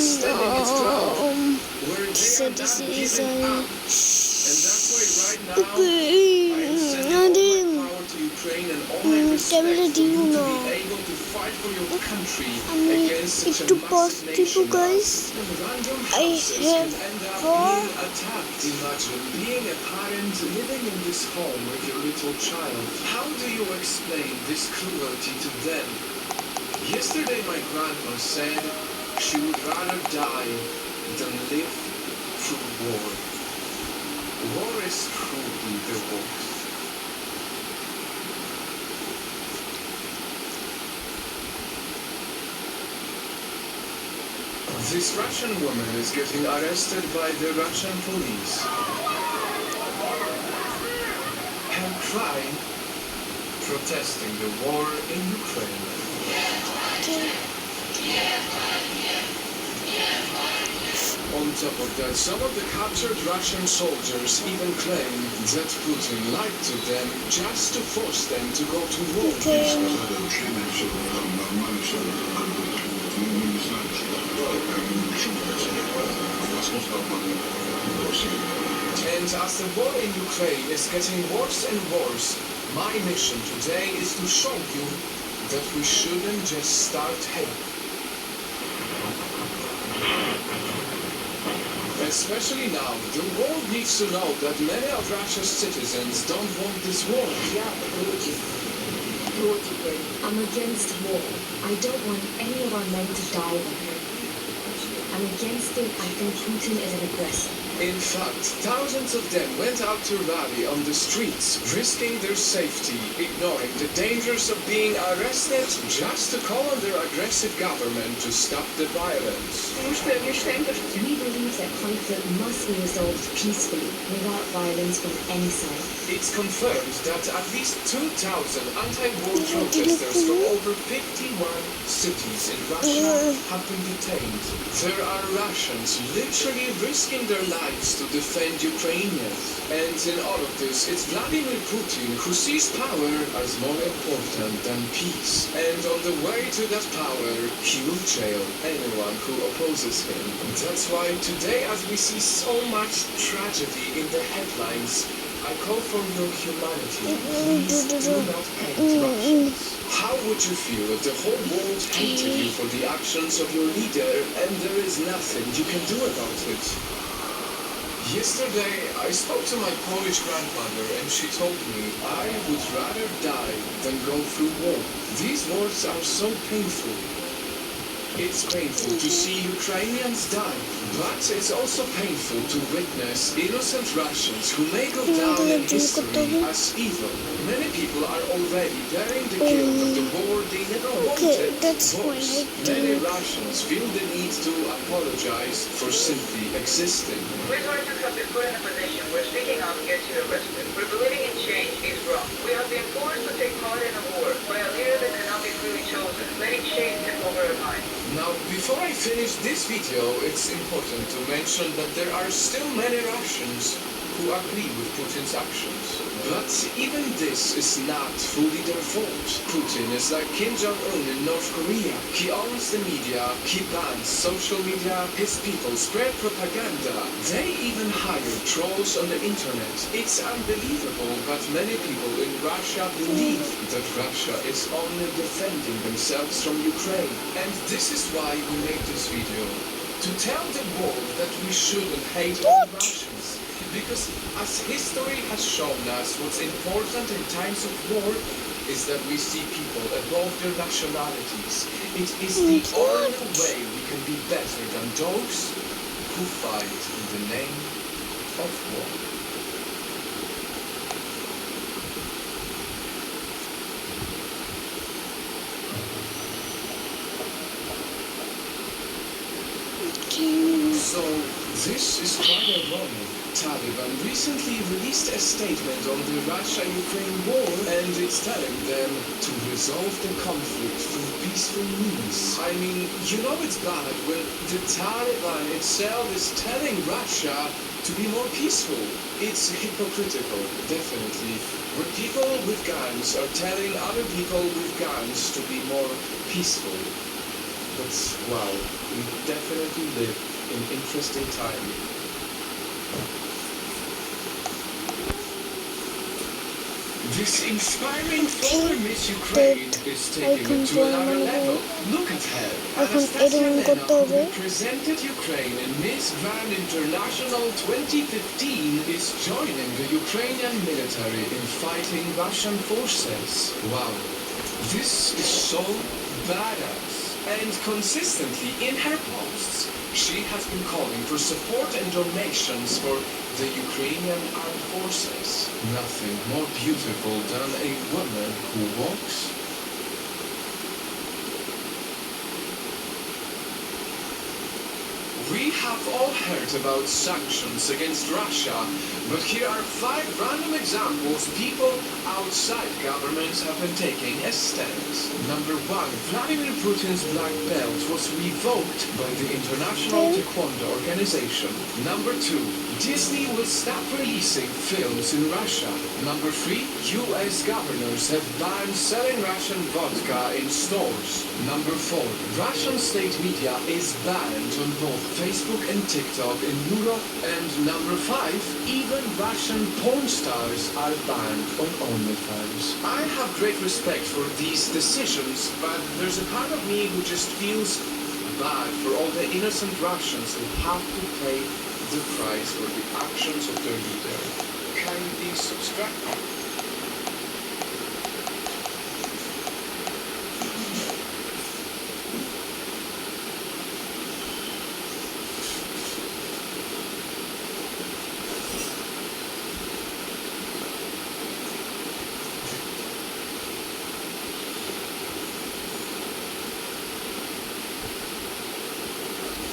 standing its ground. Where they So are this not is giving up. And that's why right now, okay. I am sending all my power to Ukraine and all my respect for you to be able to fight for your country against such a massive nation. Guys, Random I houses can have end up four. being attacked. Imagine being a parent living in this home with your little child. How do you explain this cruelty to them? Yesterday my grandma said she would rather die than live through war. War is truly the worst. This Russian woman is getting arrested by the Russian police. Her crime? Protesting the war in Ukraine. On top of that, some of the captured Russian soldiers even claim that Putin lied to them just to force them to go to war. And as the war in Ukraine is getting worse and worse, my mission today is to show you that we shouldn't just start hate. Especially now, the world needs to know that many of Russia's citizens don't want this war. I'm against war. I don't want any of our men to die there. I'm against it. I think Putin is an aggressor. In fact, thousands of them went out to rally on the streets, risking their safety, ignoring the dangers of being arrested just to call on their aggressive government to stop the violence. We believe that conflict must be resolved peacefully, without violence from any side. It's confirmed that at least 2,000 anti-war protesters from over 51 cities in Russia have been detained. There are Russians literally risking their lives to defend Ukrainians. And in all of this, it's Vladimir Putin who sees power as more important than peace. And on the way to that power, he will jail anyone who opposes him. That's why today, as we see so much tragedy in the headlines, I call for your humanity. Please do not hate Russians. How would you feel if the whole world hated you for the actions of your leader and there is nothing you can do about it? Yesterday, I spoke to my Polish grandmother and she told me I would rather die than go through war. These words are so painful. It's painful to see Ukrainians die, but it's also painful to witness innocent Russians who may go down in history as evil. Many people are already bearing the guilt of the war they never wanted. Worse, many Russians feel the need to apologize for simply existing. We're Russians have been put in a position where speaking up gets you arrested, where believing in change is wrong. We have been forced to take part in a war by a leader that cannot be freely chosen, letting shame take over our minds. Now, before I finish this video, it's important to mention that there are still many Russians who agree with Putin's actions. But even this is not fully their fault. Putin is like Kim Jong-un in North Korea. He owns the media, he bans social media, his people spread propaganda. They even hire trolls on the internet. It's unbelievable, but many people in Russia believe that Russia is only defending themselves from Ukraine. And this is why we made this video. To tell the world that we shouldn't hate all Russians. Because as history has shown us, what's important in times of war is that we see people above their nationalities. It is the only way we can be better than those who fight in the name of war. So, this is quite ironic. Taliban recently released a statement on the Russia-Ukraine war, and it's telling them to resolve the conflict through peaceful means. I mean, you know it's bad when the Taliban itself is telling Russia to be more peaceful. It's hypocritical, definitely. When people with guns are telling other people with guns to be more peaceful. But wow, we definitely live in interesting time. This inspiring former Miss Ukraine is taking it to another level. Look at her. Anastasia Lena, who represented Ukraine in Miss Grand International 2015, is joining the Ukrainian military in fighting Russian forces. Wow, this is so badass. And consistently in her posts, she has been calling for support and donations for the Ukrainian armed forces. Nothing more beautiful than a woman who walks. We have all heard about sanctions against Russia, but here are 5 random examples people outside governments have been taking as stands. Number 1. Vladimir Putin's black belt was revoked by the International Taekwondo Organization. Number 2. Disney will stop releasing films in Russia. Number 3. US governors have banned selling Russian vodka in stores. Number 4. Russian state media is banned on both Facebook and TikTok in Europe. And number 5. Even Russian porn stars are banned on OnlyFans. I have great respect for these decisions, but there's a part of me who just feels bad for all the innocent Russians who have to pay the price for the actions of their leader. Kindly subscribe.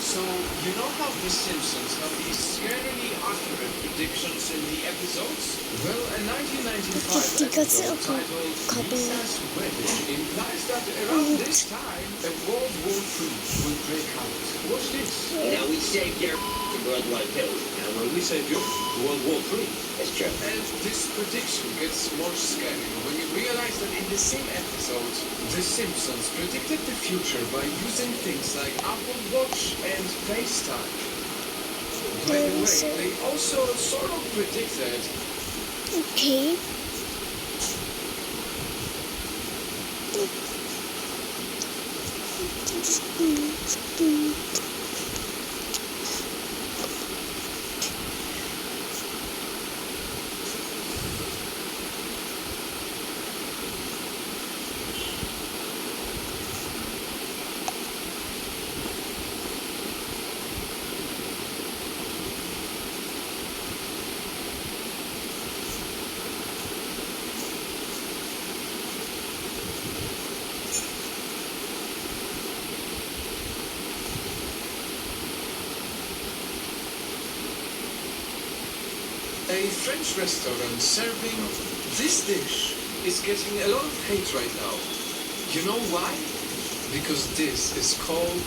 So, you know how The Simpsons have these scarily accurate predictions in the episodes? Well, a 1995 episode titled Lisa's Wedding implies that around this time, a World War III will break out. Watch this. Now we saved your World War II. And when we say World War III, That's true. and this prediction gets more scary when you realize that in the same episode, The Simpsons predicted the future by using things like Apple Watch and FaceTime. By the way, they also sort of predicted Okay. a French restaurant serving this dish is getting a lot of hate right now. You know why? Because this is called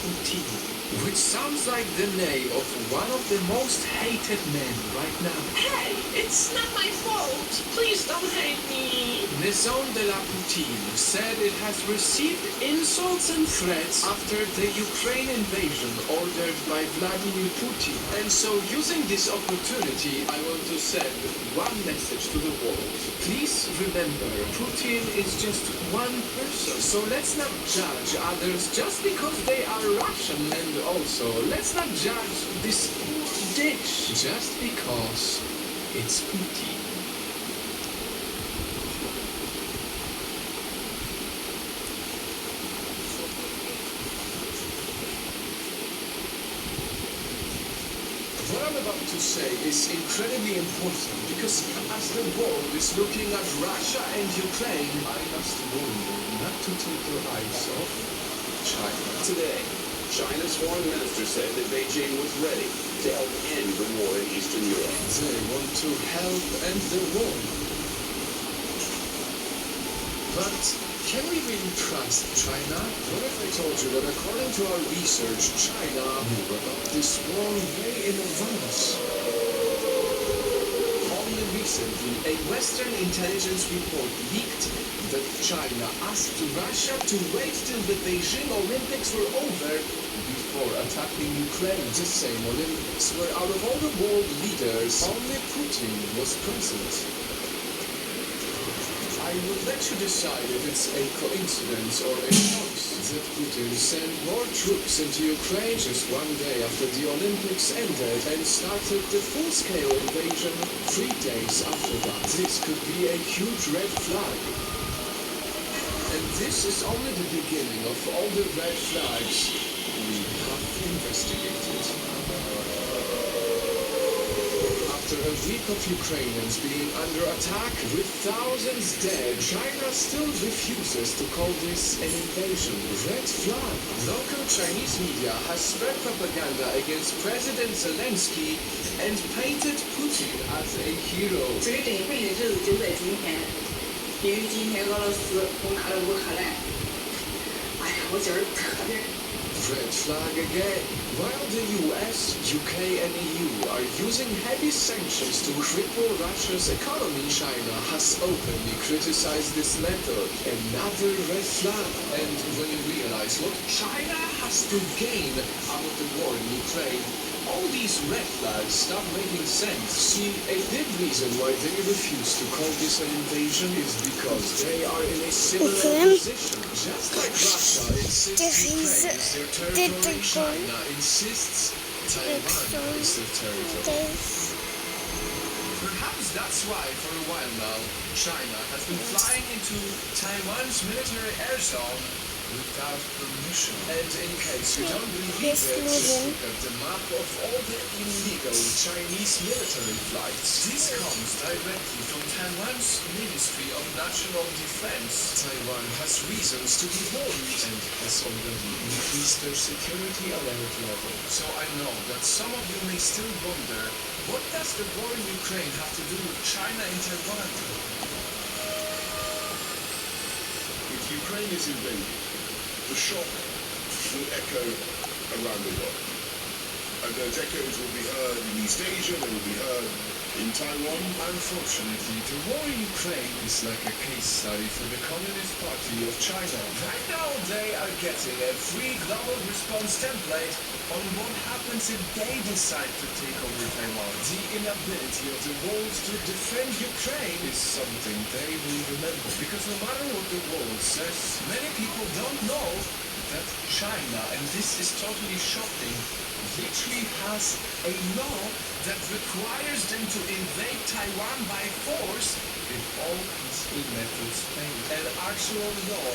poutine, which sounds like the name of one of the most hated men right now. Hey, it's not my fault. Please don't hate me. Maison de la Poutine said it has received insults and threats after the Ukraine invasion ordered by Vladimir Putin. And so, using this opportunity, I want to send one message to the world. Please remember, Putin is just one person. So let's not judge others just because they are Russian. And also, let's not judge this dish just because it's Putin. What I'm about to say is incredibly important because as the world is looking at Russia and Ukraine, I must warn you not to take your eyes off China. Today, China's foreign minister said that Beijing was ready to help end the war in Eastern Europe. They want to help end the war. But can we really trust China? What if I told you that according to our research, China knew about this war way in advance? Only recently, a Western intelligence report leaked that China asked Russia to wait till the Beijing Olympics were over before attacking Ukraine. The same Olympics where out of all the world leaders, only Putin was present. I will let you decide if it's a coincidence or a choice that Putin sent more troops into Ukraine just one day after the Olympics ended and started the full-scale invasion 3 days after that. This could be a huge red flag. And this is only the beginning of all the red flags we have investigated. After a week of Ukrainians being under attack with thousands dead, China still refuses to call this an invasion. Red flag. Local Chinese media has spread propaganda against President Zelensky and painted Putin as a hero. 随着整个历史就在今天，因为今天俄罗斯攻打了乌克兰，哎呀，我觉得特别。 Red flag again. While the US, UK and EU are using heavy sanctions to cripple Russia's economy, China has openly criticized this method. Another red flag. And when you realize what China has to gain out of the war in Ukraine, all these red flags start making sense. See, a big reason why they refuse to call this an invasion is because they are in a similar position. Just like Russia insists Ukraine is their territory, China insists Taiwan is their territory. Perhaps that's why, for a while now, China has been flying into Taiwan's military air zone without permission. And in case you don't believe it, just look at the map of all the illegal Chinese military flights. This comes directly from Taiwan's Ministry of National Defense. Taiwan has reasons to be warned and has already increased their security alert level. So I know that some of you may still wonder, what does the war in Ukraine have to do with China and Taiwan? If Ukraine is invaded, the shock will echo around the world. And those echoes will be heard in East Asia, they will be heard in Taiwan. Unfortunately, the war in Ukraine is like a case study for the Communist Party of China. Right now, they are getting a free global response template on what happens if they decide to take over Taiwan. The inability of the world to defend Ukraine is something they will remember. Because no matter what the world says, many people don't know that China, and this is totally shocking, literally has a law that requires them to invade Taiwan by force if all peaceful methods fail. An actual law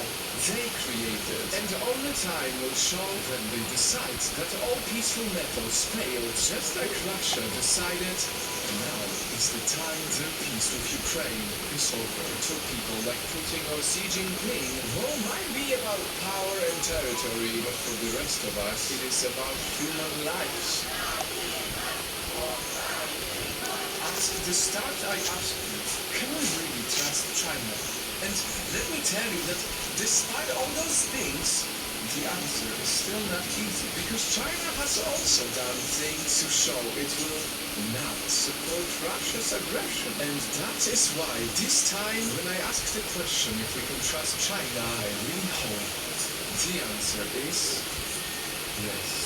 they created. And only time will show when they decide that all peaceful methods fail, just like Russia decided. Now is the time the peace with Ukraine is over. For people like Putin or Xi Jinping, war might be about power and territory, but for the rest of us, it is about human lives. At the start, I asked you, can we really trust China? And let me tell you that despite all those things, the answer is still not easy, because China has also done things to show it will not support Russia's aggression. And that is why this time, when I ask the question if we can trust China, I really hope the answer is yes.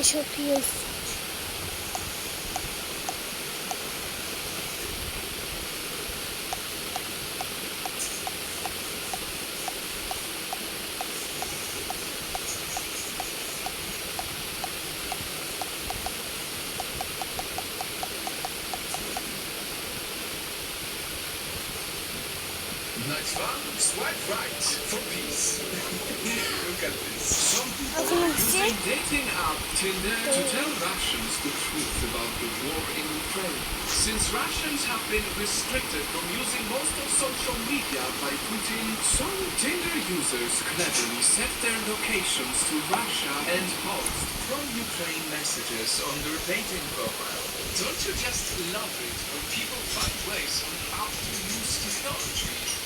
Çok iyi. Nice one. Swipe right for peace. Look at this. Some people Okay, are see? using dating app Tinder to tell Russians the truth about the war in Ukraine. Since Russians have been restricted from using most of social media by Putin, some Tinder users cleverly set their locations to Russia and post from Ukraine messages on their dating profile. Don't you just love it when people find ways on how to use technology?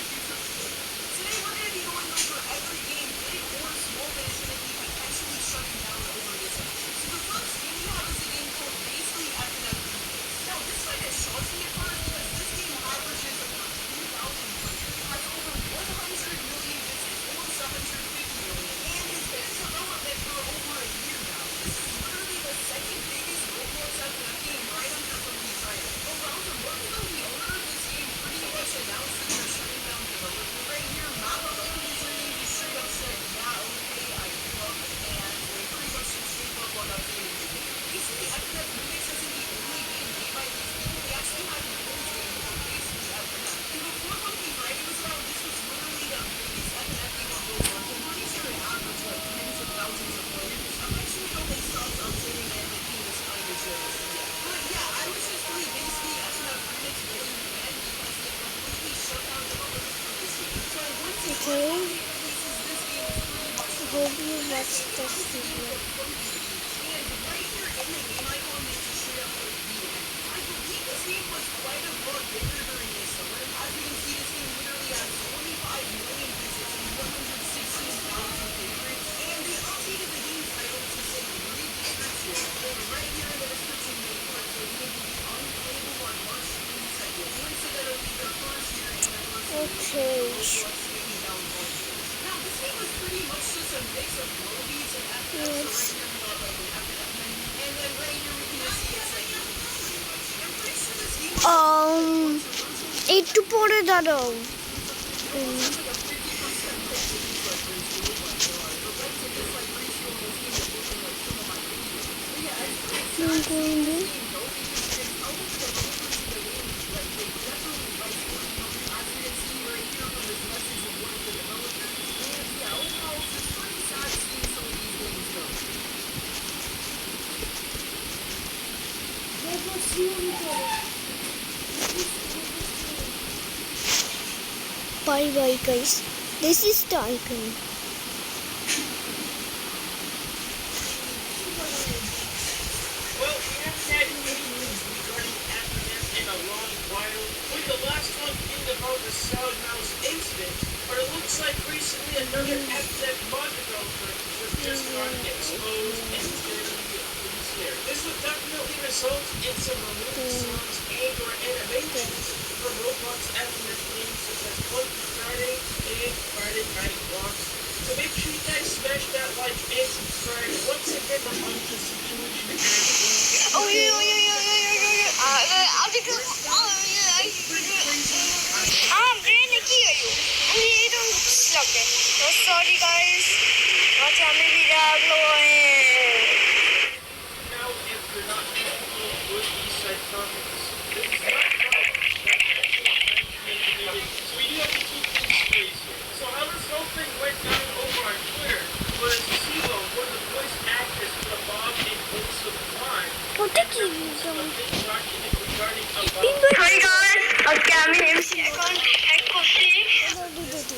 Today we're going to be going over every game, big or small, that's going to be potentially shutting down over this episode. So the first game we have is a game called Basically FNF Remix. Now this kind of shocks me at first because this game averages over 2,000 players, has over 100 million visits, almost 750 million, and has been in development for over a year now. This is literally the second biggest Roblox FNF game right under Free Fire. But Roundup, what is the owner of this game pretty much announced that they're shutting down development right here. Malibu username just straight up said, yeah, okay, I give up, and they pretty much just gave up on updating the game. Basically, FNF Remix isn't the only game made by this team. They actually had a closed game called Basically FNF. And before Monkey Friday was around, this was literally the biggest FNF game on Roblox. I'm pretty sure it averaged like tens of thousands of players. Eventually, though, they stopped updating and the game was kind of just, yeah. But yeah, I was just really basically FNF Remix really bad because they completely shut down development for this game. So once it Okay. releases this game, it's pretty much Hope you watch this video. and right here in the game icon, they just straight up put the end. I believe this game was quite a lot bigger during the summer. As you can see, this game literally has 25 million visits and 116,000 favorites. And they updated the game title to say read description. And right here in the description, they put the game will be unplayable on March 22nd. Once so that'll be their first year anniversary. Okay. Now, this game was pretty much just a mix of movies and FNF. So right here we got like an FNF menu. And then right here we can just see it's like pretty much. I'm pretty sure this game was একটু পরে দাঁড়াও Bye bye guys. This is the icon. Well, we haven't had any news regarding FNF in a long while, with the last one being about the Salad Mouse incident, but it looks like recently another FNF mod developer was just got exposed and is going to be released here. This would definitely result in some removed songs and or animations from Roblox FNF games such as Funky Friday and Friday Night Walks. So make sure you guys smash that like and subscribe. Once again, we're on to Situation and Sorry guys. now, if you're not comfortable with these side topics, this is not so we do have to keep things straight here. So how this whole thing went down over on Twitter was CeeLo, one of the voice actors for the Bob and Elsa Line, ওটা কি a big document regarding a কিন্তু